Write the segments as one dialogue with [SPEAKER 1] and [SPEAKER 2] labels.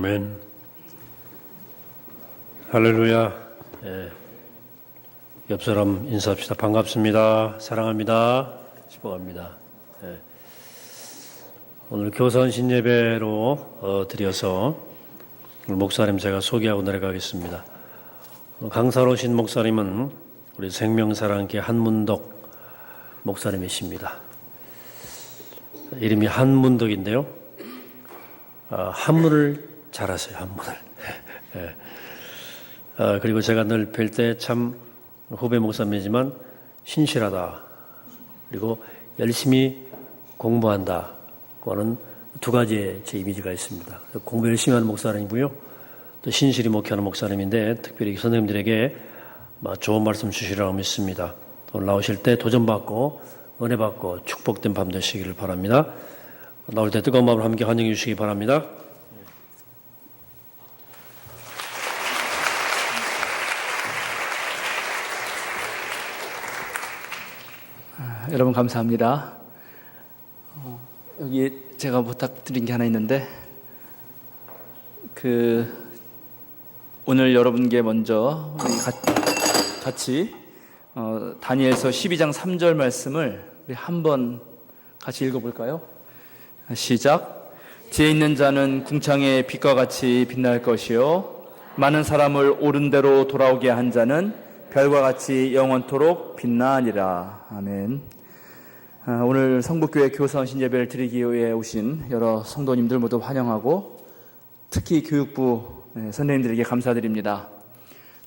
[SPEAKER 1] 아멘. 할렐루야. 옆 사람 인사합시다. 반갑습니다. 사랑합니다. 축복합니다. 오늘 교사헌신 예배로 드려서 오늘 목사님 제가 소개하고 내려가겠습니다. 강사로 오신 목사님은 우리 생명사랑교회 한문덕 목사님이십니다. 이름이 한문덕인데요. 한문을 잘하세요. 한문을. 그리고 제가 늘 뵐 때 참 후배 목사님이지만 신실하다. 그리고 열심히 공부한다. 그거는 두 가지의 제 이미지가 있습니다. 공부 열심히 하는 목사님이고요. 또 신실히 목회하는 목사님인데 특별히 선생님들에게 좋은 말씀 주시라고 믿습니다. 오늘 나오실 때 도전받고 은혜받고 축복된 밤 되시기를 바랍니다. 나올 때 뜨거운 마음으로 함께 환영해 주시기 바랍니다.
[SPEAKER 2] 여러분 감사합니다. 여기 제가 부탁드린 게 하나 있는데 오늘 여러분께 먼저 우리 같이 다니엘서 12장 3절 말씀을 우리 한번 같이 읽어볼까요? 시작. 지혜 있는 자는 궁창의 빛과 같이 빛날 것이요 많은 사람을 옳은 대로 돌아오게 한 자는 별과 같이 영원토록 빛나니라. 아멘. 오늘 성북교회 교사헌신 예배를 드리기 위해 오신 여러 성도님들 모두 환영하고 특히 교육부 선생님들에게 감사드립니다.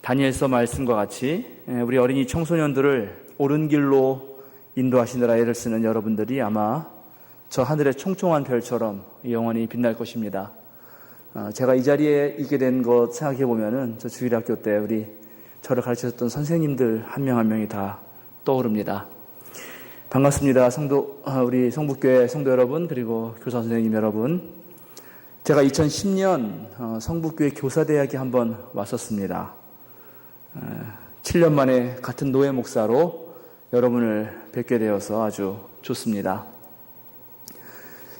[SPEAKER 2] 다니엘서 말씀과 같이 우리 어린이 청소년들을 옳은 길로 인도하시느라 애를 쓰는 여러분들이 아마 저 하늘의 총총한 별처럼 영원히 빛날 것입니다. 제가 이 자리에 있게 된 것 생각해 보면은 저 주일학교 때 저를 가르치셨던 선생님들 한 명 한 명이 다 떠오릅니다. 반갑습니다. 우리 성북교회 성도 여러분, 그리고 교사 선생님 여러분. 제가 2010년 성북교회 교사대학에 한번 왔었습니다. 7년 만에 같은 노예 목사로 여러분을 뵙게 되어서 아주 좋습니다.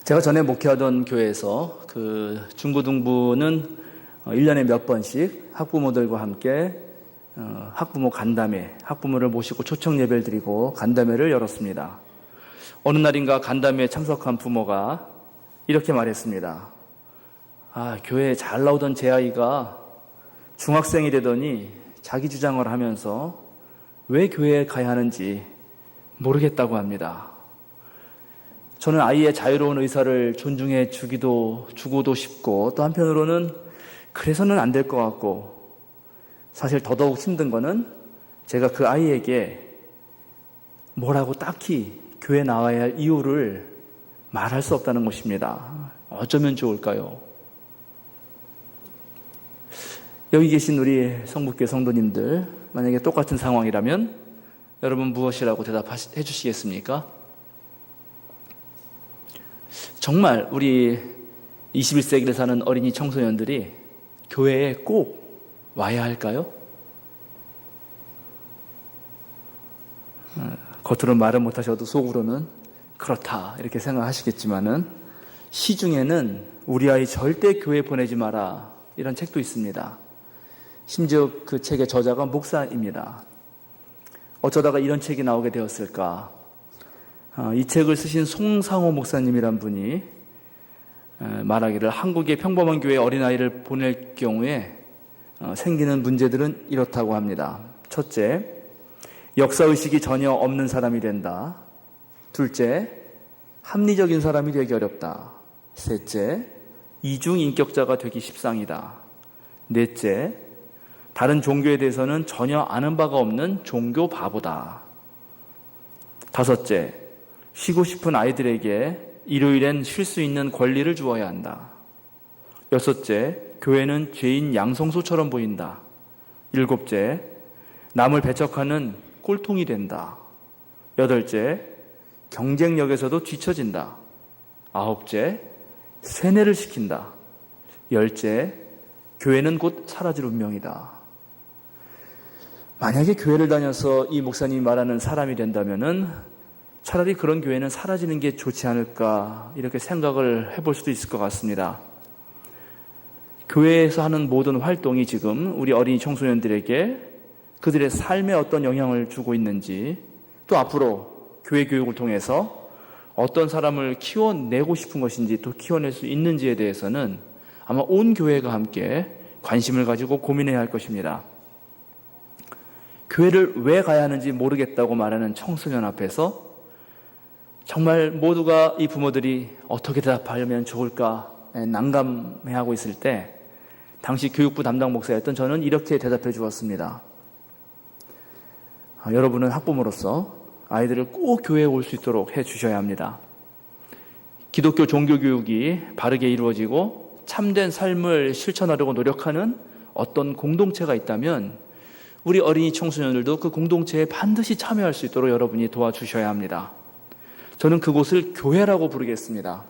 [SPEAKER 2] 제가 전에 목회하던 교회에서 중고등부는 1년에 몇 번씩 학부모들과 함께 학부모 간담회, 학부모를 모시고 초청 예배를 드리고 간담회를 열었습니다. 어느 날인가 간담회에 참석한 부모가 이렇게 말했습니다. 교회에 잘 나오던 제 아이가 중학생이 되더니 자기 주장을 하면서 왜 교회에 가야 하는지 모르겠다고 합니다. 저는 아이의 자유로운 의사를 존중해 주고도 싶고 또 한편으로는 그래서는 안 될 것 같고 사실 더더욱 힘든 거는 제가 그 아이에게 뭐라고 딱히 교회 나와야 할 이유를 말할 수 없다는 것입니다. 어쩌면 좋을까요? 여기 계신 우리 성북교회 성도님들 만약에 똑같은 상황이라면 여러분 무엇이라고 대답해 주시겠습니까? 정말 우리 21세기를 사는 어린이 청소년들이 교회에 꼭 와야 할까요? 겉으로는 말은 못하셔도 속으로는 그렇다 이렇게 생각하시겠지만은 시중에는 우리 아이 절대 교회 보내지 마라 이런 책도 있습니다. 심지어 그 책의 저자가 목사입니다. 어쩌다가 이런 책이 나오게 되었을까? 이 책을 쓰신 송상호 목사님이란 분이 말하기를 한국의 평범한 교회 어린아이를 보낼 경우에 생기는 문제들은 이렇다고 합니다. 첫째, 역사의식이 전혀 없는 사람이 된다. 둘째, 합리적인 사람이 되기 어렵다. 셋째, 이중인격자가 되기 십상이다. 넷째, 다른 종교에 대해서는 전혀 아는 바가 없는 종교 바보다. 다섯째, 쉬고 싶은 아이들에게 일요일엔 쉴 수 있는 권리를 주어야 한다. 여섯째, 교회는 죄인 양성소처럼 보인다. 일곱째, 남을 배척하는 꼴통이 된다. 여덟째, 경쟁력에서도 뒤처진다. 아홉째, 세뇌를 시킨다. 열째, 교회는 곧 사라질 운명이다. 만약에 교회를 다녀서 이 목사님이 말하는 사람이 된다면은 차라리 그런 교회는 사라지는 게 좋지 않을까 이렇게 생각을 해볼 수도 있을 것 같습니다. 교회에서 하는 모든 활동이 지금 우리 어린이 청소년들에게 그들의 삶에 어떤 영향을 주고 있는지, 또 앞으로 교회 교육을 통해서 어떤 사람을 키워내고 싶은 것인지, 또 키워낼 수 있는지에 대해서는 아마 온 교회가 함께 관심을 가지고 고민해야 할 것입니다. 교회를 왜 가야 하는지 모르겠다고 말하는 청소년 앞에서 정말 모두가, 이 부모들이 어떻게 대답하면 좋을까 난감해하고 있을 때, 당시 교육부 담당 목사였던 저는 이렇게 대답해 주었습니다. 여러분은 학부모로서 아이들을 꼭 교회에 올 수 있도록 해 주셔야 합니다. 기독교 종교교육이 바르게 이루어지고 참된 삶을 실천하려고 노력하는 어떤 공동체가 있다면 우리 어린이 청소년들도 그 공동체에 반드시 참여할 수 있도록 여러분이 도와주셔야 합니다. 저는 그곳을 교회라고 부르겠습니다.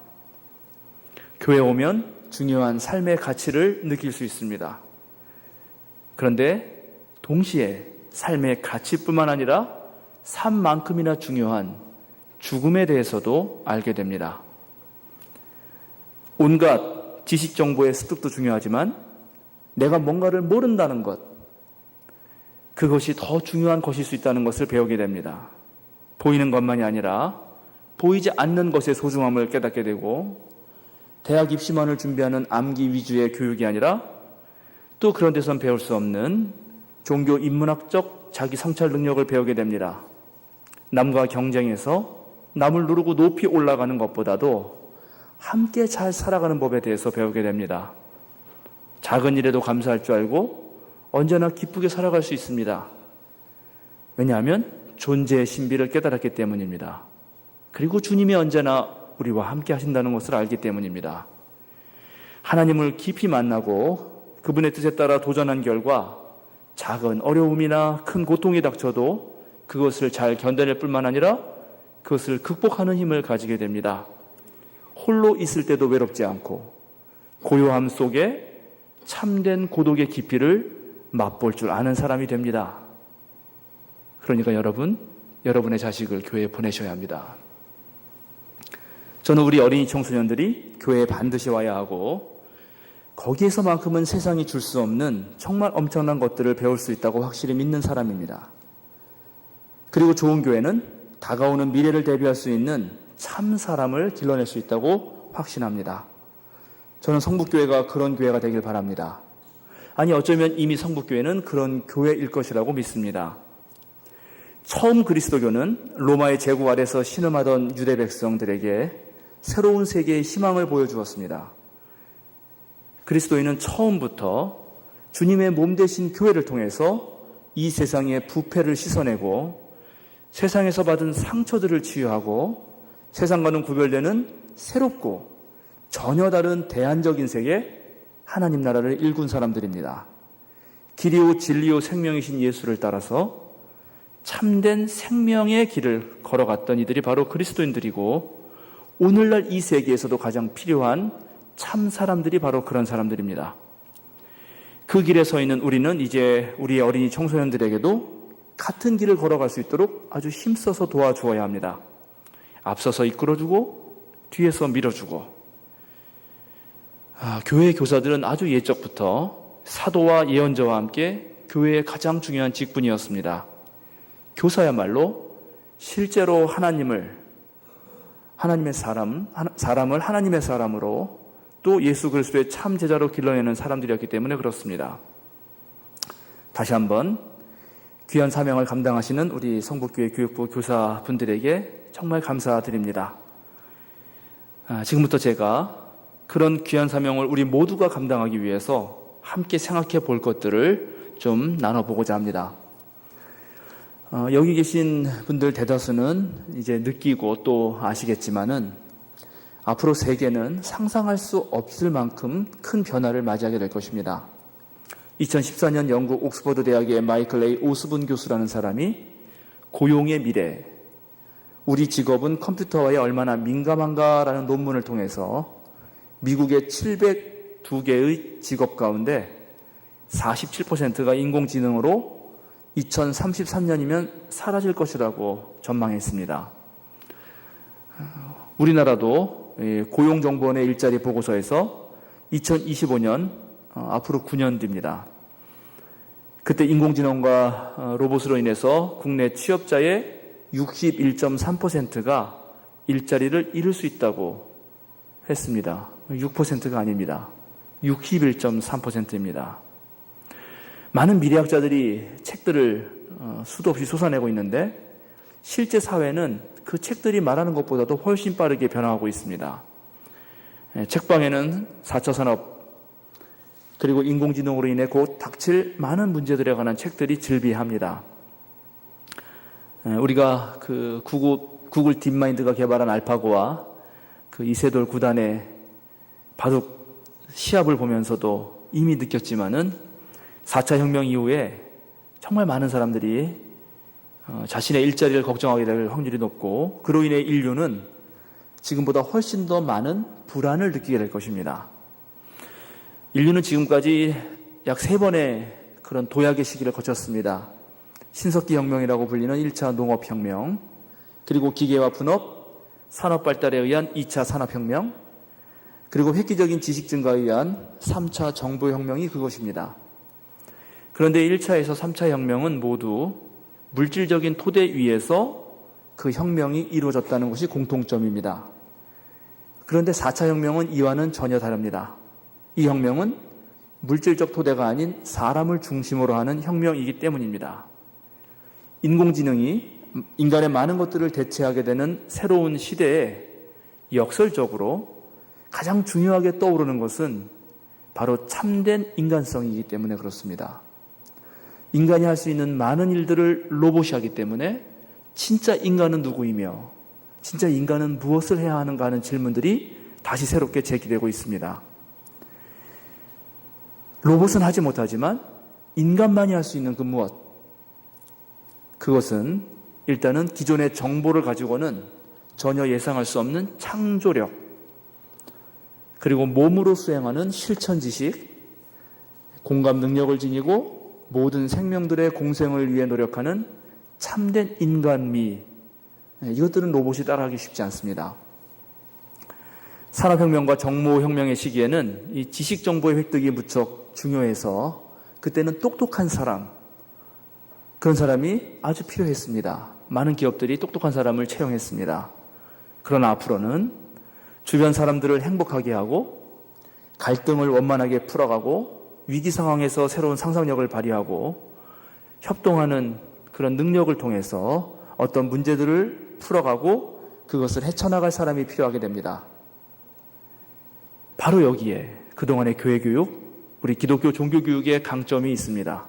[SPEAKER 2] 교회에 오면 중요한 삶의 가치를 느낄 수 있습니다. 그런데 동시에 삶의 가치뿐만 아니라 삶만큼이나 중요한 죽음에 대해서도 알게 됩니다. 온갖 지식 정보의 습득도 중요하지만 내가 뭔가를 모른다는 것, 그것이 더 중요한 것일 수 있다는 것을 배우게 됩니다. 보이는 것만이 아니라 보이지 않는 것의 소중함을 깨닫게 되고, 대학 입시만을 준비하는 암기 위주의 교육이 아니라 또 그런 데선 배울 수 없는 종교 인문학적 자기 성찰 능력을 배우게 됩니다. 남과 경쟁해서 남을 누르고 높이 올라가는 것보다도 함께 잘 살아가는 법에 대해서 배우게 됩니다. 작은 일에도 감사할 줄 알고 언제나 기쁘게 살아갈 수 있습니다. 왜냐하면 존재의 신비를 깨달았기 때문입니다. 그리고 주님이 언제나 우리와 함께 하신다는 것을 알기 때문입니다. 하나님을 깊이 만나고 그분의 뜻에 따라 도전한 결과 작은 어려움이나 큰 고통이 닥쳐도 그것을 잘 견뎌낼 뿐만 아니라 그것을 극복하는 힘을 가지게 됩니다. 홀로 있을 때도 외롭지 않고 고요함 속에 참된 고독의 깊이를 맛볼 줄 아는 사람이 됩니다. 그러니까 여러분의 자식을 교회에 보내셔야 합니다. 저는 우리 어린이 청소년들이 교회에 반드시 와야 하고 거기에서만큼은 세상이 줄 수 없는 정말 엄청난 것들을 배울 수 있다고 확실히 믿는 사람입니다. 그리고 좋은 교회는 다가오는 미래를 대비할 수 있는 참 사람을 길러낼 수 있다고 확신합니다. 저는 성북교회가 그런 교회가 되길 바랍니다. 아니, 어쩌면 이미 성북교회는 그런 교회일 것이라고 믿습니다. 처음 그리스도교는 로마의 제국 아래서 신음하던 유대 백성들에게 새로운 세계의 희망을 보여주었습니다. 그리스도인은 처음부터 주님의 몸 대신 교회를 통해서 이 세상의 부패를 씻어내고 세상에서 받은 상처들을 치유하고 세상과는 구별되는 새롭고 전혀 다른 대안적인 세계, 하나님 나라를 일군 사람들입니다. 길이요 진리요 생명이신 예수를 따라서 참된 생명의 길을 걸어갔던 이들이 바로 그리스도인들이고, 오늘날 이 세계에서도 가장 필요한 참 사람들이 바로 그런 사람들입니다. 그 길에 서 있는 우리는 이제 우리의 어린이 청소년들에게도 같은 길을 걸어갈 수 있도록 아주 힘써서 도와주어야 합니다. 앞서서 이끌어주고 뒤에서 밀어주고. 교회 교사들은 아주 예적부터 사도와 예언자와 함께 교회의 가장 중요한 직분이었습니다. 교사야말로 실제로 하나님을 하나님의 사람으로 또 예수 그리스도의 참 제자로 길러내는 사람들이었기 때문에 그렇습니다. 다시 한번 귀한 사명을 감당하시는 우리 성북교회 교육부 교사분들에게 정말 감사드립니다. 지금부터 제가 그런 귀한 사명을 우리 모두가 감당하기 위해서 함께 생각해 볼 것들을 좀 나눠보고자 합니다. 여기 계신 분들 대다수는 이제 느끼고 또 아시겠지만은 앞으로 세계는 상상할 수 없을 만큼 큰 변화를 맞이하게 될 것입니다. 2014년 영국 옥스퍼드 대학의 마이클 A. 오스분 교수라는 사람이 고용의 미래, 우리 직업은 컴퓨터와에 얼마나 민감한가라는 논문을 통해서 미국의 702개의 직업 가운데 47%가 인공지능으로 2033년이면 사라질 것이라고 전망했습니다. 우리나라도 고용정보원의 일자리 보고서에서 2025년 앞으로 9년 뒤입니다. 그때 인공지능과 로봇으로 인해서 국내 취업자의 61.3%가 일자리를 잃을 수 있다고 했습니다. 6%가 아닙니다. 61.3%입니다. 많은 미래학자들이 책들을 수도 없이 쏟아내고 있는데 실제 사회는 그 책들이 말하는 것보다도 훨씬 빠르게 변화하고 있습니다. 책방에는 4차 산업 그리고 인공지능으로 인해 곧 닥칠 많은 문제들에 관한 책들이 즐비합니다. 우리가 그 구글 딥마인드가 개발한 알파고와 그 이세돌 구단의 바둑 시합을 보면서도 이미 느꼈지만은 4차 혁명 이후에 정말 많은 사람들이 자신의 일자리를 걱정하게 될 확률이 높고 그로 인해 인류는 지금보다 훨씬 더 많은 불안을 느끼게 될 것입니다. 인류는 지금까지 약 3번의 그런 도약의 시기를 거쳤습니다. 신석기 혁명이라고 불리는 1차 농업혁명, 그리고 기계화 분업, 산업 발달에 의한 2차 산업혁명, 그리고 획기적인 지식 증가에 의한 3차 정보혁명이 그것입니다. 그런데 1차에서 3차 혁명은 모두 물질적인 토대 위에서 그 혁명이 이루어졌다는 것이 공통점입니다. 그런데 4차 혁명은 이와는 전혀 다릅니다. 이 혁명은 물질적 토대가 아닌 사람을 중심으로 하는 혁명이기 때문입니다. 인공지능이 인간의 많은 것들을 대체하게 되는 새로운 시대에 역설적으로 가장 중요하게 떠오르는 것은 바로 참된 인간성이기 때문에 그렇습니다. 인간이 할 수 있는 많은 일들을 로봇이 하기 때문에 진짜 인간은 누구이며 진짜 인간은 무엇을 해야 하는가 하는 질문들이 다시 새롭게 제기되고 있습니다. 로봇은 하지 못하지만 인간만이 할 수 있는 그 무엇, 그것은 일단은 기존의 정보를 가지고는 전혀 예상할 수 없는 창조력, 그리고 몸으로 수행하는 실천 지식, 공감 능력을 지니고 모든 생명들의 공생을 위해 노력하는 참된 인간미, 이것들은 로봇이 따라하기 쉽지 않습니다. 산업혁명과 정보혁명의 시기에는 이 지식정보의 획득이 무척 중요해서 그때는 똑똑한 사람, 그런 사람이 아주 필요했습니다. 많은 기업들이 똑똑한 사람을 채용했습니다. 그러나 앞으로는 주변 사람들을 행복하게 하고 갈등을 원만하게 풀어가고 위기 상황에서 새로운 상상력을 발휘하고 협동하는 그런 능력을 통해서 어떤 문제들을 풀어가고 그것을 헤쳐나갈 사람이 필요하게 됩니다. 바로 여기에 그동안의 교회교육, 우리 기독교 종교교육의 강점이 있습니다.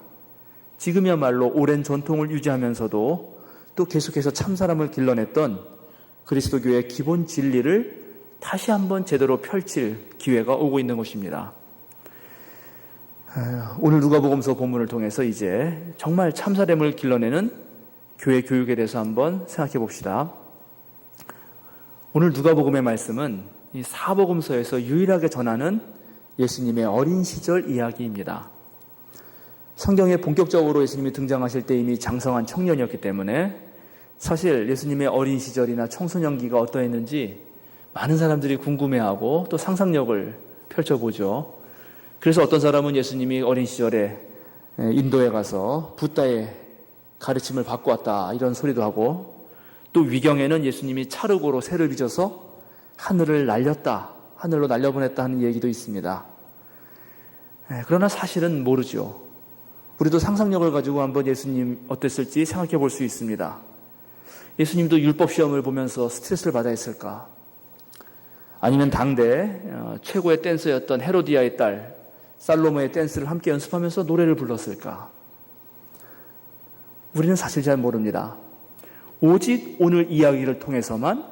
[SPEAKER 2] 지금이야말로 오랜 전통을 유지하면서도 또 계속해서 참사람을 길러냈던 그리스도교의 기본 진리를 다시 한번 제대로 펼칠 기회가 오고 있는 것입니다. 오늘 누가복음서 본문을 통해서 이제 정말 참사람을 길러내는 교회 교육에 대해서 한번 생각해 봅시다. 오늘 누가복음의 말씀은 이 사복음서에서 유일하게 전하는 예수님의 어린 시절 이야기입니다. 성경에 본격적으로 예수님이 등장하실 때 이미 장성한 청년이었기 때문에 사실 예수님의 어린 시절이나 청소년기가 어떠했는지 많은 사람들이 궁금해하고 또 상상력을 펼쳐보죠. 그래서 어떤 사람은 예수님이 어린 시절에 인도에 가서 붓다의 가르침을 받고 왔다 이런 소리도 하고, 또 위경에는 예수님이 차르고로 새를 빚어서 하늘을 날렸다, 하늘로 날려보냈다 하는 얘기도 있습니다. 그러나 사실은 모르죠. 우리도 상상력을 가지고 한번 예수님 어땠을지 생각해 볼 수 있습니다. 예수님도 율법 시험을 보면서 스트레스를 받아 했을까? 아니면 당대 최고의 댄서였던 헤로디아의 딸 살로모의 댄스를 함께 연습하면서 노래를 불렀을까? 우리는 사실 잘 모릅니다. 오직 오늘 이야기를 통해서만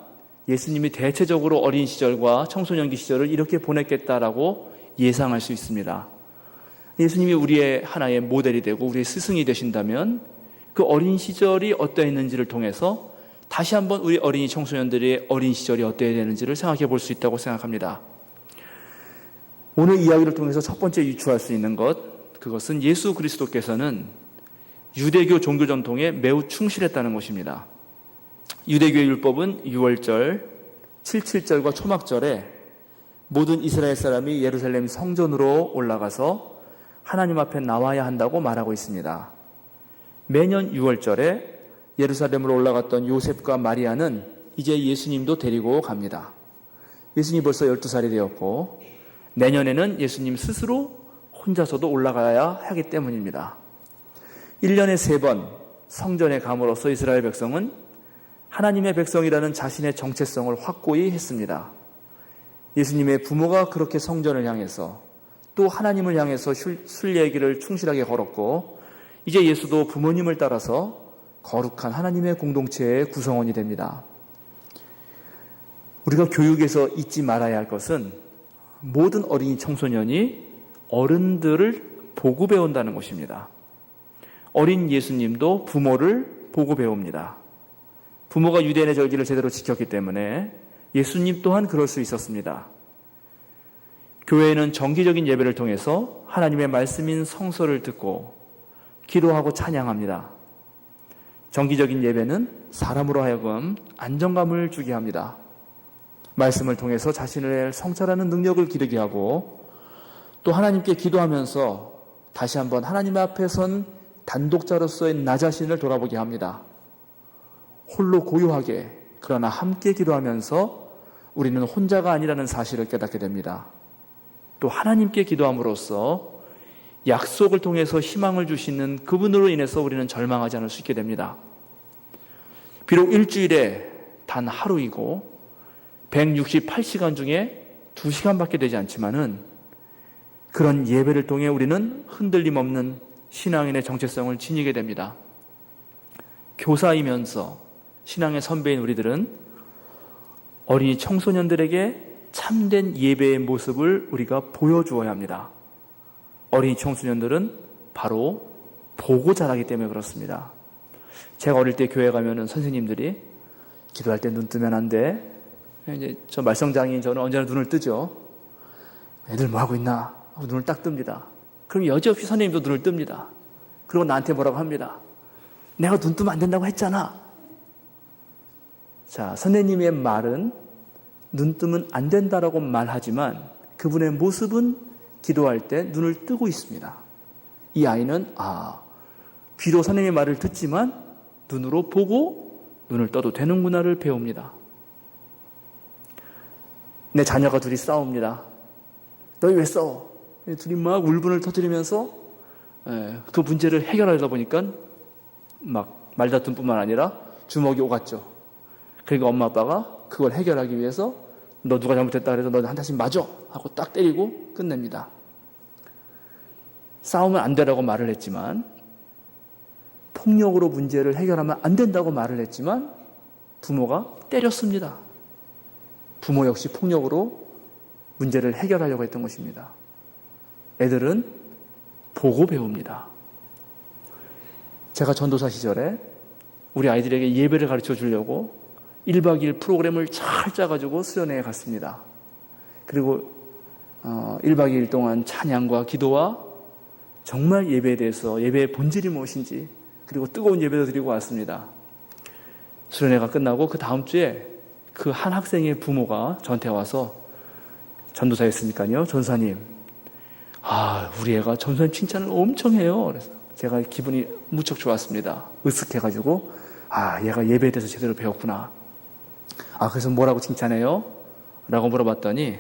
[SPEAKER 2] 예수님이 대체적으로 어린 시절과 청소년기 시절을 이렇게 보냈겠다라고 예상할 수 있습니다. 예수님이 우리의 하나의 모델이 되고 우리의 스승이 되신다면 그 어린 시절이 어떠했는지를 통해서 다시 한번 우리 어린이 청소년들의 어린 시절이 어떠해야 되는지를 생각해 볼 수 있다고 생각합니다. 오늘 이야기를 통해서 첫 번째 유추할 수 있는 것, 그것은 예수 그리스도께서는 유대교 종교 전통에 매우 충실했다는 것입니다. 유대교의 율법은 유월절, 77절과 초막절에 모든 이스라엘 사람이 예루살렘 성전으로 올라가서 하나님 앞에 나와야 한다고 말하고 있습니다. 매년 6월절에 예루살렘으로 올라갔던 요셉과 마리아는 이제 예수님도 데리고 갑니다. 예수님이 벌써 12살이 되었고 내년에는 예수님 스스로 혼자서도 올라가야 하기 때문입니다. 1년에 3번 성전에 감으로써 이스라엘 백성은 하나님의 백성이라는 자신의 정체성을 확고히 했습니다. 예수님의 부모가 그렇게 성전을 향해서 또 하나님을 향해서 순례길을 충실하게 걸었고 이제 예수도 부모님을 따라서 거룩한 하나님의 공동체의 구성원이 됩니다. 우리가 교육에서 잊지 말아야 할 것은 모든 어린이 청소년이 어른들을 보고 배운다는 것입니다. 어린 예수님도 부모를 보고 배웁니다. 부모가 유대인의 절기를 제대로 지켰기 때문에 예수님 또한 그럴 수 있었습니다. 교회는 정기적인 예배를 통해서 하나님의 말씀인 성서를 듣고 기도하고 찬양합니다. 정기적인 예배는 사람으로 하여금 안정감을 주게 합니다. 말씀을 통해서 자신을 성찰하는 능력을 기르게 하고 또 하나님께 기도하면서 다시 한번 하나님 앞에 선 단독자로서의 나 자신을 돌아보게 합니다. 홀로 고요하게 그러나 함께 기도하면서 우리는 혼자가 아니라는 사실을 깨닫게 됩니다. 또 하나님께 기도함으로써 약속을 통해서 희망을 주시는 그분으로 인해서 우리는 절망하지 않을 수 있게 됩니다. 비록 일주일에 단 하루이고 168시간 중에 2시간밖에 되지 않지만은 그런 예배를 통해 우리는 흔들림 없는 신앙인의 정체성을 지니게 됩니다. 교사이면서 신앙의 선배인 우리들은 어린이 청소년들에게 참된 예배의 모습을 우리가 보여주어야 합니다. 어린이 청소년들은 바로 보고 자라기 때문에 그렇습니다. 제가 어릴 때 교회 가면은 선생님들이 기도할 때 눈 뜨면 안 돼. 이제 저 말썽장애인 저는 언제나 눈을 뜨죠. 애들 뭐 하고 있나 하고 눈을 딱 뜹니다. 그럼 여지없이 선생님도 눈을 뜹니다. 그리고 나한테 뭐라고 합니다. 내가 눈 뜨면 안 된다고 했잖아. 자, 선생님의 말은 눈 뜨면 안 된다라고 말하지만 그분의 모습은 기도할 때 눈을 뜨고 있습니다. 이 아이는 귀로 선생님의 말을 듣지만 눈으로 보고 눈을 떠도 되는구나를 배웁니다. 내 자녀가 둘이 싸웁니다. 너희 왜 싸워? 둘이 막 울분을 터뜨리면서 그 문제를 해결하려다 보니까 막 말다툼뿐만 아니라 주먹이 오갔죠. 그러니까 엄마 아빠가 그걸 해결하기 위해서 너 누가 잘못했다 그래서 너 한 대씩 맞아 하고 딱 때리고 끝냅니다. 싸우면 안 되라고 말을 했지만 폭력으로 문제를 해결하면 안 된다고 말을 했지만 부모가 때렸습니다. 부모 역시 폭력으로 문제를 해결하려고 했던 것입니다. 애들은 보고 배웁니다. 제가 전도사 시절에 우리 아이들에게 예배를 가르쳐 주려고 1박 2일 프로그램을 잘 짜가지고 수련회에 갔습니다. 그리고 1박 2일 동안 찬양과 기도와 정말 예배에 대해서 예배의 본질이 무엇인지 그리고 뜨거운 예배도 드리고 왔습니다. 수련회가 끝나고 그 다음 주에 그 한 학생의 부모가 저한테 와서 전도사였으니까요. 전사님, 우리 애가 전사님 칭찬을 엄청 해요. 그래서 제가 기분이 무척 좋았습니다. 으쓱해가지고 얘가 예배에 대해서 제대로 배웠구나. 그래서 뭐라고 칭찬해요? 라고 물어봤더니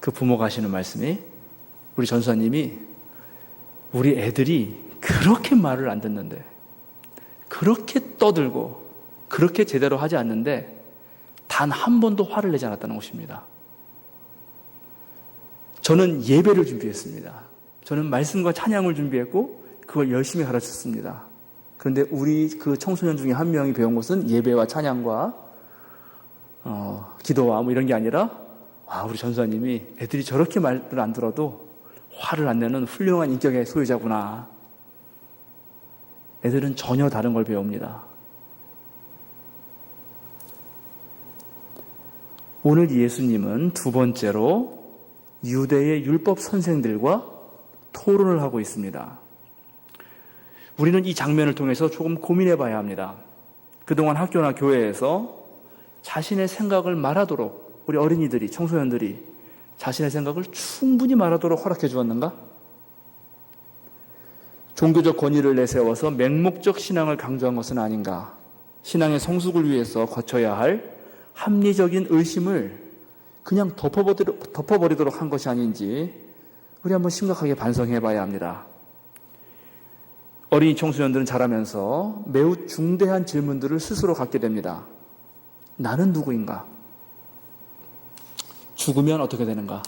[SPEAKER 2] 그 부모가 하시는 말씀이 우리 전사님이 우리 애들이 그렇게 말을 안 듣는데 그렇게 떠들고 그렇게 제대로 하지 않는데 단 한 번도 화를 내지 않았다는 것입니다. 저는 예배를 준비했습니다. 저는 말씀과 찬양을 준비했고 그걸 열심히 가르쳤습니다. 그런데 우리 그 청소년 중에 한 명이 배운 것은 예배와 찬양과 기도와 이런 게 아니라 우리 전사님이 애들이 저렇게 말을 안 들어도 화를 안 내는 훌륭한 인격의 소유자구나. 애들은 전혀 다른 걸 배웁니다. 오늘 예수님은 두 번째로 유대의 율법 선생들과 토론을 하고 있습니다. 우리는 이 장면을 통해서 조금 고민해 봐야 합니다. 그동안 학교나 교회에서 자신의 생각을 말하도록 우리 어린이들이, 청소년들이 자신의 생각을 충분히 말하도록 허락해 주었는가? 종교적 권위를 내세워서 맹목적 신앙을 강조한 것은 아닌가? 신앙의 성숙을 위해서 거쳐야 할 합리적인 의심을 그냥 덮어버리도록 한 것이 아닌지 우리 한번 심각하게 반성해 봐야 합니다. 어린이 청소년들은 자라면서 매우 중대한 질문들을 스스로 갖게 됩니다. 나는 누구인가? 죽으면 어떻게 되는가?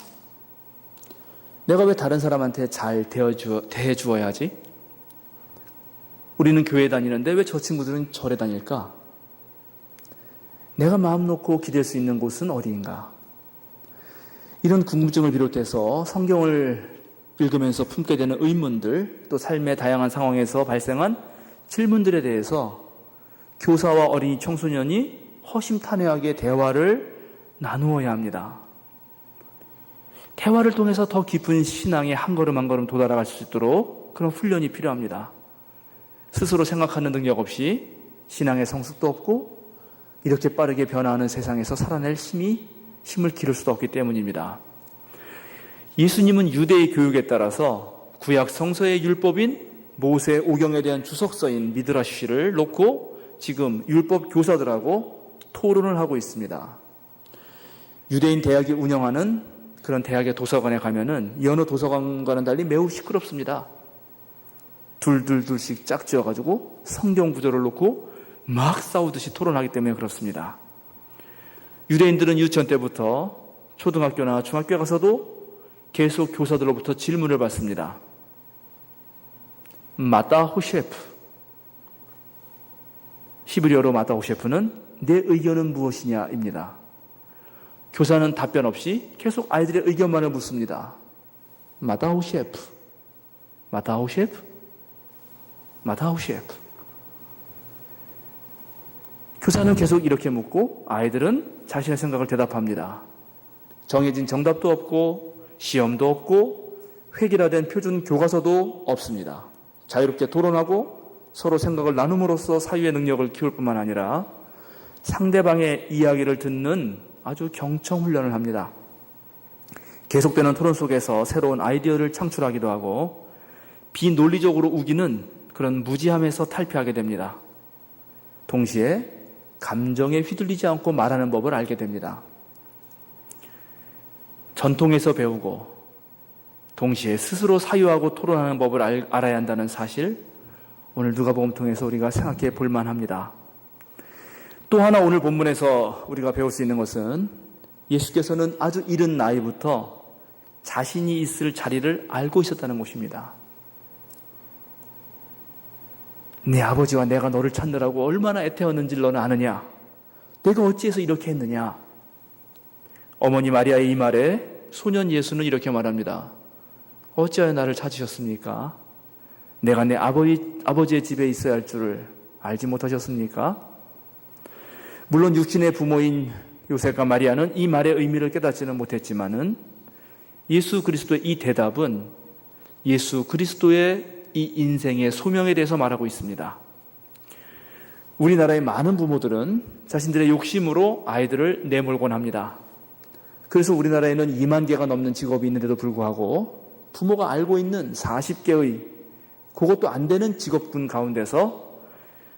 [SPEAKER 2] 내가 왜 다른 사람한테 잘 대해주어야 하지? 우리는 교회 다니는데 왜 저 친구들은 절에 다닐까? 내가 마음 놓고 기댈 수 있는 곳은 어디인가? 이런 궁금증을 비롯해서 성경을 읽으면서 품게 되는 의문들, 또 삶의 다양한 상황에서 발생한 질문들에 대해서 교사와 어린이 청소년이 허심탄회하게 대화를 나누어야 합니다. 대화를 통해서 더 깊은 신앙에 한 걸음 한 걸음 도달할 수 있도록 그런 훈련이 필요합니다. 스스로 생각하는 능력 없이 신앙의 성숙도 없고 이렇게 빠르게 변화하는 세상에서 살아낼 힘을 기를 수도 없기 때문입니다. 예수님은 유대의 교육에 따라서 구약 성서의 율법인 모세 오경에 대한 주석서인 미드라시를 놓고 지금 율법 교사들하고 토론을 하고 있습니다. 유대인 대학이 운영하는 그런 대학의 도서관에 가면은 여느 도서관과는 달리 매우 시끄럽습니다. 둘씩 짝지어가지고 성경 구절을 놓고 막 싸우듯이 토론하기 때문에 그렇습니다. 유대인들은 유치원 때부터 초등학교나 중학교에 가서도 계속 교사들로부터 질문을 받습니다. 마다 호셰프, 히브리어로 마다 호셰프는 내 의견은 무엇이냐입니다. 교사는 답변 없이 계속 아이들의 의견만을 묻습니다. 마다 호셰프, 마다 호셰프, 마다 호셰프. 교사는 계속 이렇게 묻고 아이들은 자신의 생각을 대답합니다. 정해진 정답도 없고 시험도 없고 획일화된 표준 교과서도 없습니다. 자유롭게 토론하고 서로 생각을 나눔으로써 사유의 능력을 키울 뿐만 아니라 상대방의 이야기를 듣는 아주 경청 훈련을 합니다. 계속되는 토론 속에서 새로운 아이디어를 창출하기도 하고 비논리적으로 우기는 그런 무지함에서 탈피하게 됩니다. 동시에 감정에 휘둘리지 않고 말하는 법을 알게 됩니다. 전통에서 배우고 동시에 스스로 사유하고 토론하는 법을 알아야 한다는 사실, 오늘 누가복음 통해서 우리가 생각해 볼 만합니다. 또 하나 오늘 본문에서 우리가 배울 수 있는 것은 예수께서는 아주 이른 나이부터 자신이 있을 자리를 알고 있었다는 것입니다. 내 아버지와 내가 너를 찾느라고 얼마나 애태웠는지를 너는 아느냐? 내가 어찌해서 이렇게 했느냐? 어머니 마리아의 이 말에 소년 예수는 이렇게 말합니다. 어찌하여 나를 찾으셨습니까? 내가 내 아버지의 집에 있어야 할 줄을 알지 못하셨습니까? 물론 육신의 부모인 요셉과 마리아는 이 말의 의미를 깨닫지는 못했지만은 예수 그리스도의 이 대답은 예수 그리스도의 이 인생의 소명에 대해서 말하고 있습니다. 우리나라의 많은 부모들은 자신들의 욕심으로 아이들을 내몰곤 합니다. 그래서 우리나라에는 2만 개가 넘는 직업이 있는데도 불구하고 부모가 알고 있는 40개의 그것도 안 되는 직업군 가운데서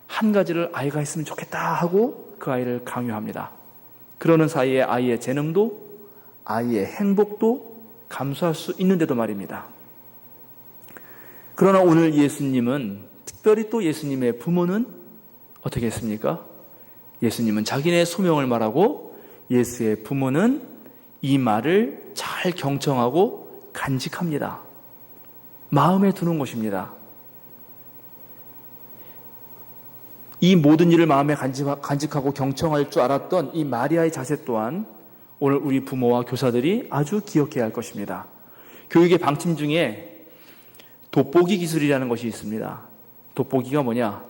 [SPEAKER 2] 한 가지를 아이가 했으면 좋겠다 하고 그 아이를 강요합니다. 그러는 사이에 아이의 재능도 아이의 행복도 감수할 수 있는데도 말입니다. 그러나 오늘 예수님은, 특별히 또 예수님의 부모는 어떻게 했습니까? 예수님은 자기네 소명을 말하고 예수의 부모는 이 말을 잘 경청하고 간직합니다. 마음에 두는 것입니다. 이 모든 일을 마음에 간직하고 경청할 줄 알았던 이 마리아의 자세 또한 오늘 우리 부모와 교사들이 아주 기억해야 할 것입니다. 교육의 방침 중에 돋보기 기술이라는 것이 있습니다. 돋보기가 뭐냐?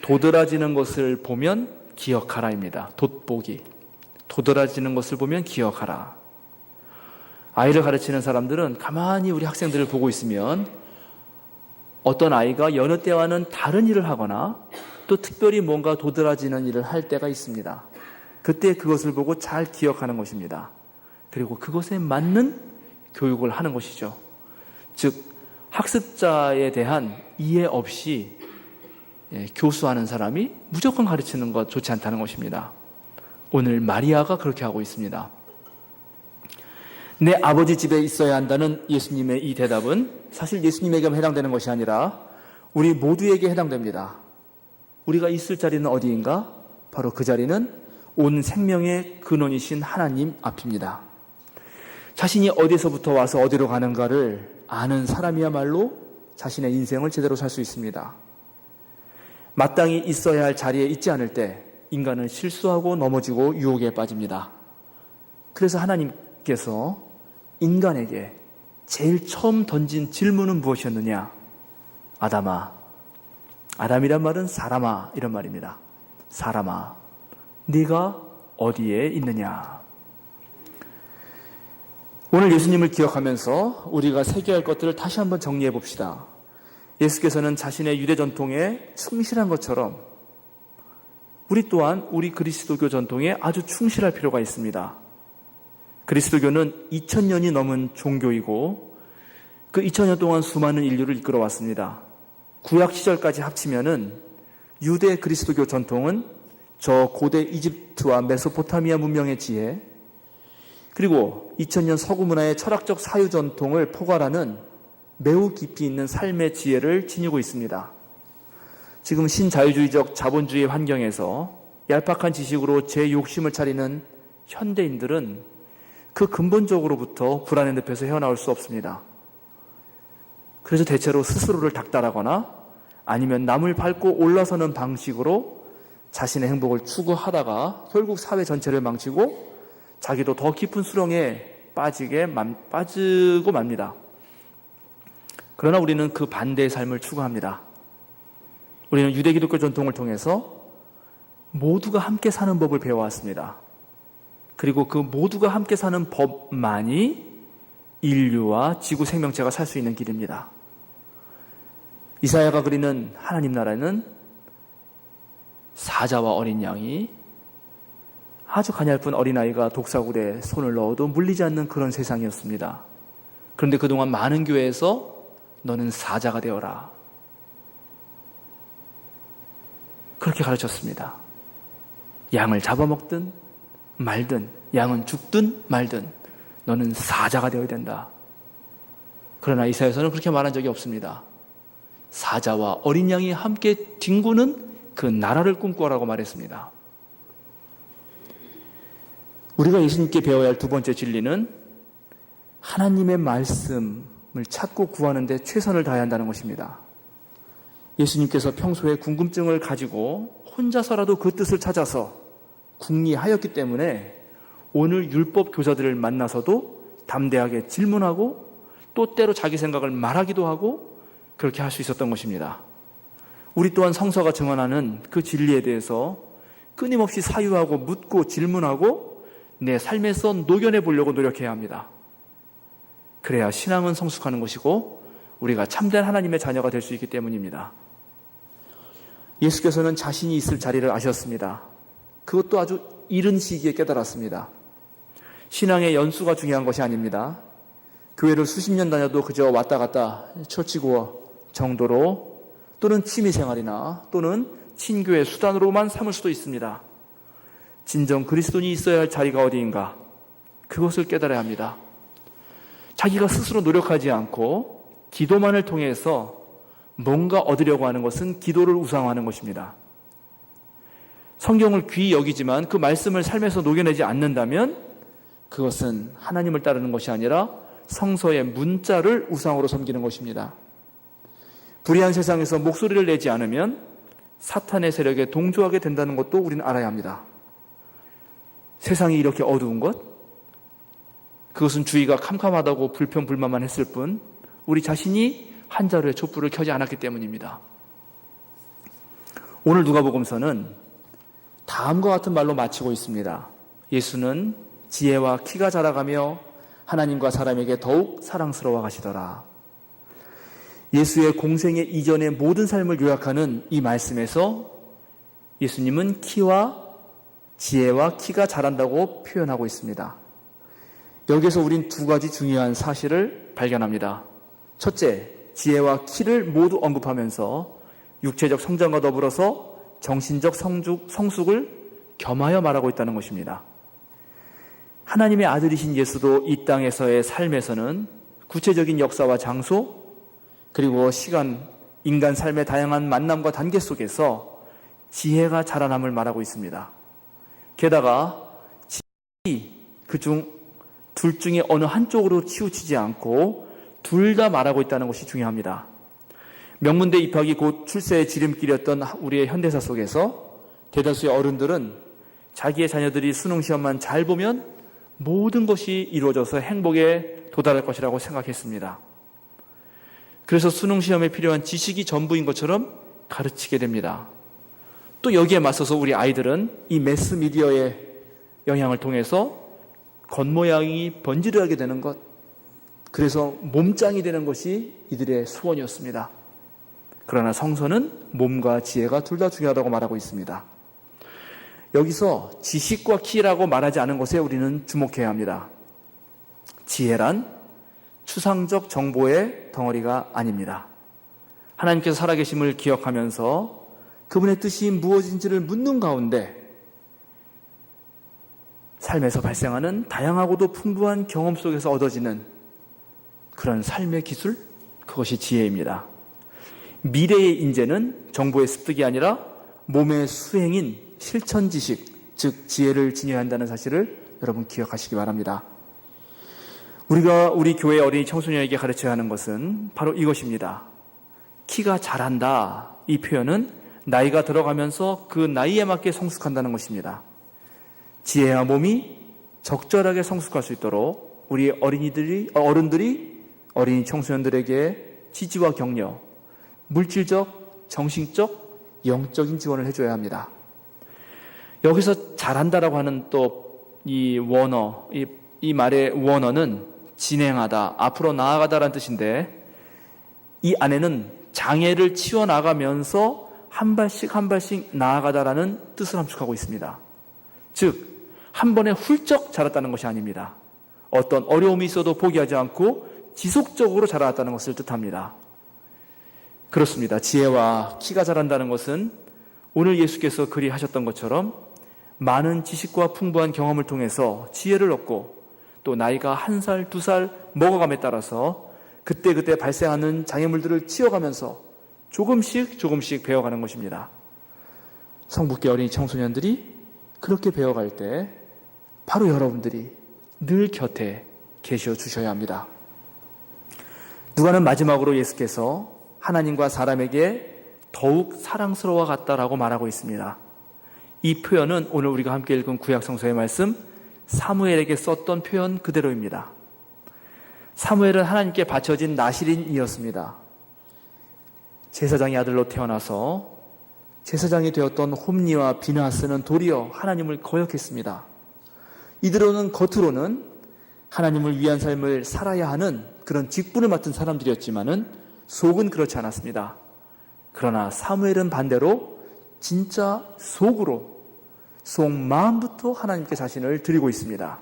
[SPEAKER 2] 도드라지는 것을 보면 기억하라입니다. 돋보기. 도드라지는 것을 보면 기억하라. 아이를 가르치는 사람들은 가만히 우리 학생들을 보고 있으면 어떤 아이가 여느 때와는 다른 일을 하거나 또 특별히 뭔가 도드라지는 일을 할 때가 있습니다. 그때 그것을 보고 잘 기억하는 것입니다. 그리고 그것에 맞는 교육을 하는 것이죠. 즉 학습자에 대한 이해 없이 교수하는 사람이 무조건 가르치는 것 좋지 않다는 것입니다. 오늘 마리아가 그렇게 하고 있습니다. 내 아버지 집에 있어야 한다는 예수님의 이 대답은 사실 예수님에게만 해당되는 것이 아니라 우리 모두에게 해당됩니다. 우리가 있을 자리는 어디인가? 바로 그 자리는 온 생명의 근원이신 하나님 앞입니다. 자신이 어디서부터 와서 어디로 가는가를 아는 사람이야말로 자신의 인생을 제대로 살 수 있습니다. 마땅히 있어야 할 자리에 있지 않을 때 인간은 실수하고 넘어지고 유혹에 빠집니다. 그래서 하나님께서 인간에게 제일 처음 던진 질문은 무엇이었느냐? 아담아, 아담이란 말은 사람아 이런 말입니다. 사람아, 네가 어디에 있느냐? 오늘 예수님을 기억하면서 우리가 새겨야 할 것들을 다시 한번 정리해 봅시다. 예수께서는 자신의 유대 전통에 충실한 것처럼 우리 또한 우리 그리스도교 전통에 아주 충실할 필요가 있습니다. 그리스도교는 2000년이 넘은 종교이고 그 2000년 동안 수많은 인류를 이끌어왔습니다. 구약 시절까지 합치면은 유대 그리스도교 전통은 저 고대 이집트와 메소포타미아 문명의 지혜, 그리고 2000년 서구 문화의 철학적 사유 전통을 포괄하는 매우 깊이 있는 삶의 지혜를 지니고 있습니다. 지금 신자유주의적 자본주의 환경에서 얄팍한 지식으로 제 욕심을 차리는 현대인들은 그 근본적으로부터 불안의 늪에서 헤어나올 수 없습니다. 그래서 대체로 스스로를 닥달하거나 아니면 남을 밟고 올라서는 방식으로 자신의 행복을 추구하다가 결국 사회 전체를 망치고 자기도 더 깊은 수렁에 빠지고 맙니다. 그러나 우리는 그 반대의 삶을 추구합니다. 우리는 유대 기독교 전통을 통해서 모두가 함께 사는 법을 배워왔습니다. 그리고 그 모두가 함께 사는 법만이 인류와 지구 생명체가 살 수 있는 길입니다. 이사야가 그리는 하나님 나라는 사자와 어린 양이 아주 가냘픈 어린아이가 독사굴에 손을 넣어도 물리지 않는 그런 세상이었습니다. 그런데 그동안 많은 교회에서 너는 사자가 되어라, 그렇게 가르쳤습니다. 양을 잡아먹든 말든, 양은 죽든 말든 너는 사자가 되어야 된다. 그러나 이사야서는 그렇게 말한 적이 없습니다. 사자와 어린 양이 함께 뒹구는 그 나라를 꿈꾸라고 말했습니다. 우리가 예수님께 배워야 할 두 번째 진리는 하나님의 말씀을 찾고 구하는 데 최선을 다해야 한다는 것입니다. 예수님께서 평소에 궁금증을 가지고 혼자서라도 그 뜻을 찾아서 궁리하였기 때문에 오늘 율법 교사들을 만나서도 담대하게 질문하고 또 때로 자기 생각을 말하기도 하고 그렇게 할 수 있었던 것입니다. 우리 또한 성서가 증언하는 그 진리에 대해서 끊임없이 사유하고 묻고 질문하고 내 삶에서 녹여내 보려고 노력해야 합니다. 그래야 신앙은 성숙하는 것이고 우리가 참된 하나님의 자녀가 될 수 있기 때문입니다. 예수께서는 자신이 있을 자리를 아셨습니다. 그것도 아주 이른 시기에 깨달았습니다. 신앙의 연수가 중요한 것이 아닙니다. 교회를 수십 년 다녀도 그저 왔다 갔다 처치고 정도로 또는 취미생활이나 또는 친교의 수단으로만 삼을 수도 있습니다. 진정 그리스도인이 있어야 할 자리가 어디인가? 그것을 깨달아야 합니다. 자기가 스스로 노력하지 않고 기도만을 통해서 뭔가 얻으려고 하는 것은 기도를 우상화하는 것입니다. 성경을 귀히 여기지만 그 말씀을 삶에서 녹여내지 않는다면 그것은 하나님을 따르는 것이 아니라 성서의 문자를 우상으로 섬기는 것입니다. 불의한 세상에서 목소리를 내지 않으면 사탄의 세력에 동조하게 된다는 것도 우리는 알아야 합니다. 세상이 이렇게 어두운 것, 그것은 주위가 캄캄하다고 불평불만만 했을 뿐 우리 자신이 한 자루의 촛불을 켜지 않았기 때문입니다. 오늘 누가복음서는 다음과 같은 말로 마치고 있습니다. 예수는 지혜와 키가 자라가며 하나님과 사람에게 더욱 사랑스러워 가시더라. 예수의 공생의 이전의 모든 삶을 요약하는 이 말씀에서 예수님은 키와 지혜와 키가 자란다고 표현하고 있습니다. 여기서 우린 두 가지 중요한 사실을 발견합니다. 첫째, 지혜와 키를 모두 언급하면서 육체적 성장과 더불어서 정신적 성숙을 겸하여 말하고 있다는 것입니다. 하나님의 아들이신 예수도 이 땅에서의 삶에서는 구체적인 역사와 장소, 그리고 시간, 인간 삶의 다양한 만남과 단계 속에서 지혜가 자라남을 말하고 있습니다. 게다가 지혜이 둘 중에 어느 한쪽으로 치우치지 않고 둘 다 말하고 있다는 것이 중요합니다. 명문대 입학이 곧 출세의 지름길이었던 우리의 현대사 속에서 대다수의 어른들은 자기의 자녀들이 수능시험만 잘 보면 모든 것이 이루어져서 행복에 도달할 것이라고 생각했습니다. 그래서 수능시험에 필요한 지식이 전부인 것처럼 가르치게 됩니다. 또 여기에 맞서서 우리 아이들은 이 매스미디어의 영향을 통해서 겉모양이 번지르하게 되는 것, 그래서 몸짱이 되는 것이 이들의 소원이었습니다. 그러나 성서는 몸과 지혜가 둘 다 중요하다고 말하고 있습니다. 여기서 지식과 키라고 말하지 않은 것에 우리는 주목해야 합니다. 지혜란 추상적 정보의 덩어리가 아닙니다. 하나님께서 살아계심을 기억하면서 그분의 뜻이 무엇인지를 묻는 가운데 삶에서 발생하는 다양하고도 풍부한 경험 속에서 얻어지는 그런 삶의 기술, 그것이 지혜입니다. 미래의 인재는 정보의 습득이 아니라 몸의 수행인 실천 지식, 즉 지혜를 지녀야 한다는 사실을 여러분 기억하시기 바랍니다. 우리가 우리 교회 어린이 청소년에게 가르쳐야 하는 것은 바로 이것입니다. 키가 자란다, 이 표현은 나이가 들어가면서 그 나이에 맞게 성숙한다는 것입니다. 지혜와 몸이 적절하게 성숙할 수 있도록 우리 어른들이 어린이 청소년들에게 지지와 격려, 물질적, 정신적, 영적인 지원을 해줘야 합니다. 여기서 잘한다라고 하는 또 이 원어, 이 말의 원어는 진행하다, 앞으로 나아가다라는 뜻인데 이 안에는 장애를 치워나가면서 한 발씩 나아가다라는 뜻을 함축하고 있습니다. 즉, 한 번에 훌쩍 자랐다는 것이 아닙니다. 어떤 어려움이 있어도 포기하지 않고 지속적으로 자라났다는 것을 뜻합니다. 그렇습니다. 지혜와 키가 자란다는 것은 오늘 예수께서 그리 하셨던 것처럼 많은 지식과 풍부한 경험을 통해서 지혜를 얻고 또 나이가 1살, 2살 먹어감에 따라서 그때그때 발생하는 장애물들을 치워가면서 조금씩 배워가는 것입니다. 성북계 어린이 청소년들이 그렇게 배워갈 때 바로 여러분들이 늘 곁에 계셔 주셔야 합니다. 누가는 마지막으로 예수께서 하나님과 사람에게 더욱 사랑스러워 갔다라고 말하고 있습니다. 이 표현은 오늘 우리가 함께 읽은 구약 성서의 말씀 사무엘에게 썼던 표현 그대로입니다. 사무엘은 하나님께 바쳐진 나실인이었습니다. 제사장의 아들로 태어나서 제사장이 되었던 홈니와 비나하스는 도리어 하나님을 거역했습니다. 이들은 겉으로는 하나님을 위한 삶을 살아야 하는 그런 직분을 맡은 사람들이었지만은 속은 그렇지 않았습니다. 그러나 사무엘은 반대로 진짜 속 마음부터 하나님께 자신을 드리고 있습니다.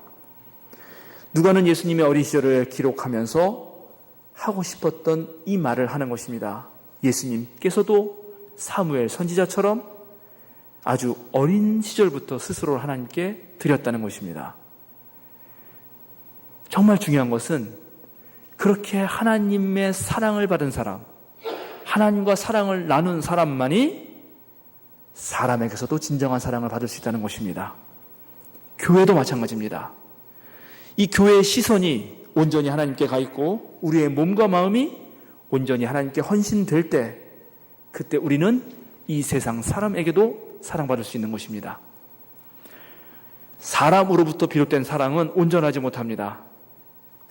[SPEAKER 2] 누가는 예수님의 어린 시절을 기록하면서 하고 싶었던 이 말을 하는 것입니다. 예수님께서도 사무엘 선지자처럼 아주 어린 시절부터 스스로를 하나님께 드렸다는 것입니다. 정말 중요한 것은 그렇게 하나님의 사랑을 받은 사람, 하나님과 사랑을 나눈 사람만이 사람에게서도 진정한 사랑을 받을 수 있다는 것입니다. 교회도 마찬가지입니다. 이 교회의 시선이 온전히 하나님께 가 있고 우리의 몸과 마음이 온전히 하나님께 헌신될 때 그때 우리는 이 세상 사람에게도 사랑받을 수 있는 것입니다. 사람으로부터 비롯된 사랑은 온전하지 못합니다.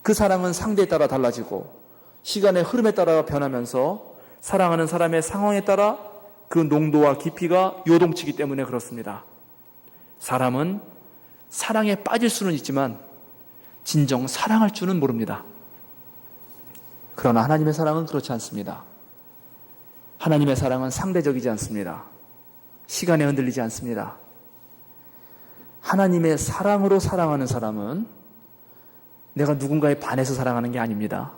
[SPEAKER 2] 그 사랑은 상대에 따라 달라지고 시간의 흐름에 따라 변하면서 사랑하는 사람의 상황에 따라 그 농도와 깊이가 요동치기 때문에 그렇습니다. 사람은 사랑에 빠질 수는 있지만 진정 사랑할 줄은 모릅니다. 그러나 하나님의 사랑은 그렇지 않습니다. 하나님의 사랑은 상대적이지 않습니다. 시간에 흔들리지 않습니다. 하나님의 사랑으로 사랑하는 사람은 내가 누군가에 반해서 사랑하는 게 아닙니다.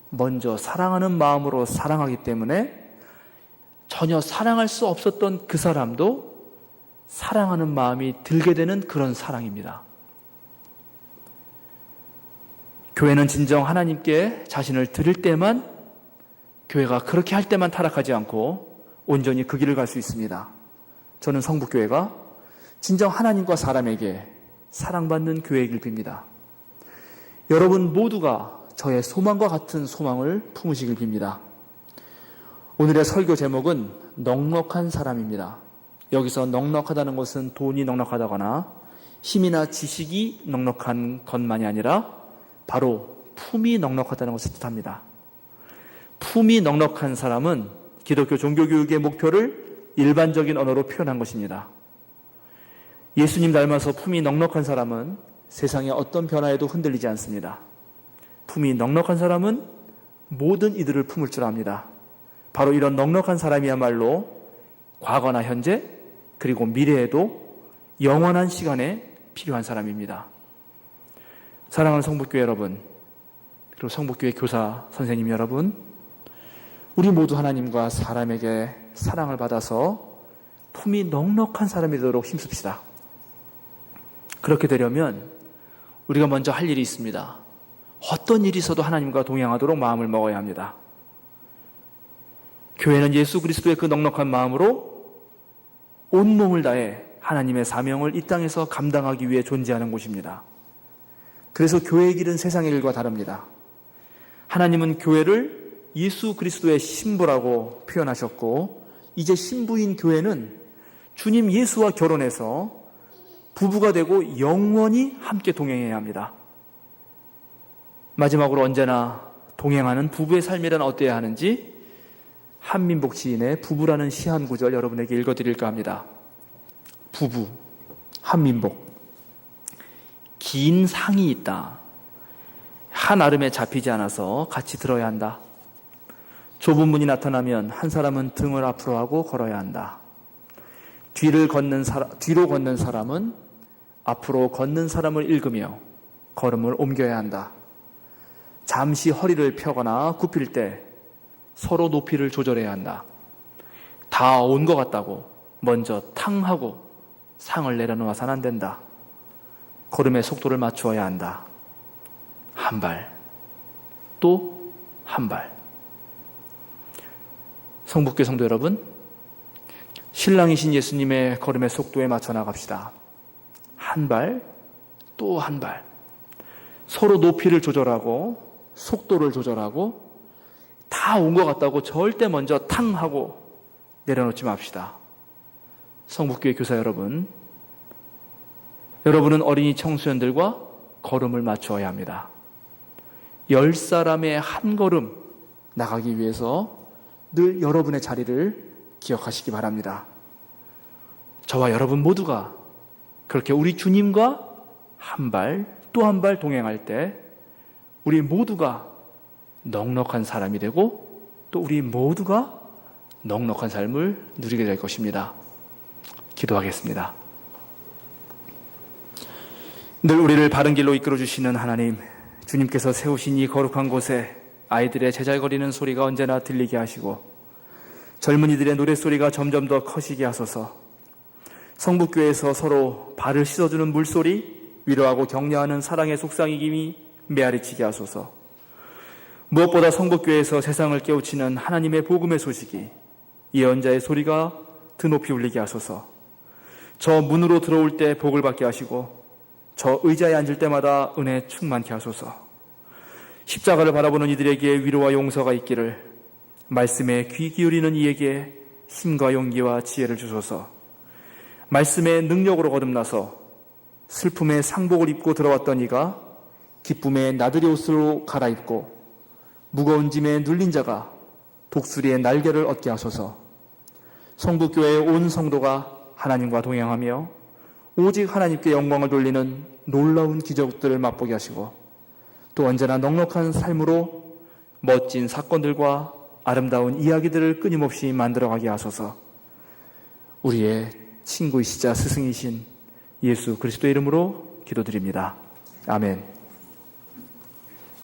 [SPEAKER 2] 먼저 사랑하는 마음으로 사랑하기 때문에 전혀 사랑할 수 없었던 그 사람도 사랑하는 마음이 들게 되는 그런 사랑입니다. 교회는 진정 하나님께 자신을 드릴 때만, 교회가 그렇게 할 때만 타락하지 않고 온전히 그 길을 갈 수 있습니다. 저는 성북교회가 진정 하나님과 사람에게 사랑받는 교회이길 빕니다. 여러분 모두가 저의 소망과 같은 소망을 품으시길 빕니다. 오늘의 설교 제목은 넉넉한 사람입니다. 여기서 넉넉하다는 것은 돈이 넉넉하다거나 힘이나 지식이 넉넉한 것만이 아니라 바로 품이 넉넉하다는 것을 뜻합니다. 품이 넉넉한 사람은 기독교 종교교육의 목표를 일반적인 언어로 표현한 것입니다. 예수님 닮아서 품이 넉넉한 사람은 세상의 어떤 변화에도 흔들리지 않습니다. 품이 넉넉한 사람은 모든 이들을 품을 줄 압니다. 바로 이런 넉넉한 사람이야말로 과거나 현재 그리고 미래에도 영원한 시간에 필요한 사람입니다. 사랑하는 성북교회 여러분, 그리고 성북교회 교사 선생님 여러분, 우리 모두 하나님과 사람에게 사랑을 받아서 품이 넉넉한 사람이 되도록 힘씁시다. 그렇게 되려면 우리가 먼저 할 일이 있습니다. 어떤 일이 있어도 하나님과 동행하도록 마음을 먹어야 합니다. 교회는 예수 그리스도의 그 넉넉한 마음으로 온몸을 다해 하나님의 사명을 이 땅에서 감당하기 위해 존재하는 곳입니다. 그래서 교회의 길은 세상의 길과 다릅니다. 하나님은 교회를 예수 그리스도의 신부라고 표현하셨고, 이제 신부인 교회는 주님 예수와 결혼해서 부부가 되고 영원히 함께 동행해야 합니다. 마지막으로 언제나 동행하는 부부의 삶이란 어때야 하는지 한민복 시인의 부부라는 시 한 구절 여러분에게 읽어드릴까 합니다. 부부, 한민복. 긴 상이 있다. 한 아름에 잡히지 않아서 같이 들어야 한다. 좁은 문이 나타나면 한 사람은 등을 앞으로 하고 걸어야 한다. 뒤로 걷는 사람은 앞으로 걷는 사람을 읽으며 걸음을 옮겨야 한다. 잠시 허리를 펴거나 굽힐 때 서로 높이를 조절해야 한다. 다 온 것 같다고 먼저 탕 하고 상을 내려놓아서는 안 된다. 걸음의 속도를 맞추어야 한다. 한 발, 또 한 발. 성북교회 성도 여러분, 신랑이신 예수님의 걸음의 속도에 맞춰 나갑시다. 한 발, 또 한 발. 서로 높이를 조절하고 속도를 조절하고 다 온 것 같다고 절대 먼저 탕 하고 내려놓지 맙시다. 성북교회 교사 여러분, 여러분은 어린이 청소년들과 걸음을 맞추어야 합니다. 10사람의 한 걸음 나가기 위해서 늘 여러분의 자리를 기억하시기 바랍니다. 저와 여러분 모두가 그렇게 우리 주님과 한 발, 또 한 발 동행할 때 우리 모두가 넉넉한 사람이 되고 또 우리 모두가 넉넉한 삶을 누리게 될 것입니다. 기도하겠습니다. 늘 우리를 바른 길로 이끌어 주시는 하나님, 주님께서 세우신 이 거룩한 곳에 아이들의 제잘거리는 소리가 언제나 들리게 하시고 젊은이들의 노랫소리가 점점 더 커지게 하소서. 성북교회에서 서로 발을 씻어주는 물소리, 위로하고 격려하는 사랑의 속삭임이 메아리치게 하소서. 무엇보다 성북교회에서 세상을 깨우치는 하나님의 복음의 소식이 예언자의 소리가 드높이 울리게 하소서. 저 문으로 들어올 때 복을 받게 하시고 저 의자에 앉을 때마다 은혜 충만케 하소서. 십자가를 바라보는 이들에게 위로와 용서가 있기를, 말씀에 귀 기울이는 이에게 힘과 용기와 지혜를 주소서. 말씀의 능력으로 거듭나서 슬픔의 상복을 입고 들어왔던 이가 기쁨의 나들이 옷으로 갈아입고 무거운 짐에 눌린 자가 독수리의 날개를 얻게 하소서. 성북교회의 온 성도가 하나님과 동행하며 오직 하나님께 영광을 돌리는 놀라운 기적들을 맛보게 하시고 또 언제나 넉넉한 삶으로 멋진 사건들과 아름다운 이야기들을 끊임없이 만들어가게 하소서. 우리의 친구이시자 스승이신 예수 그리스도의 이름으로 기도드립니다. 아멘.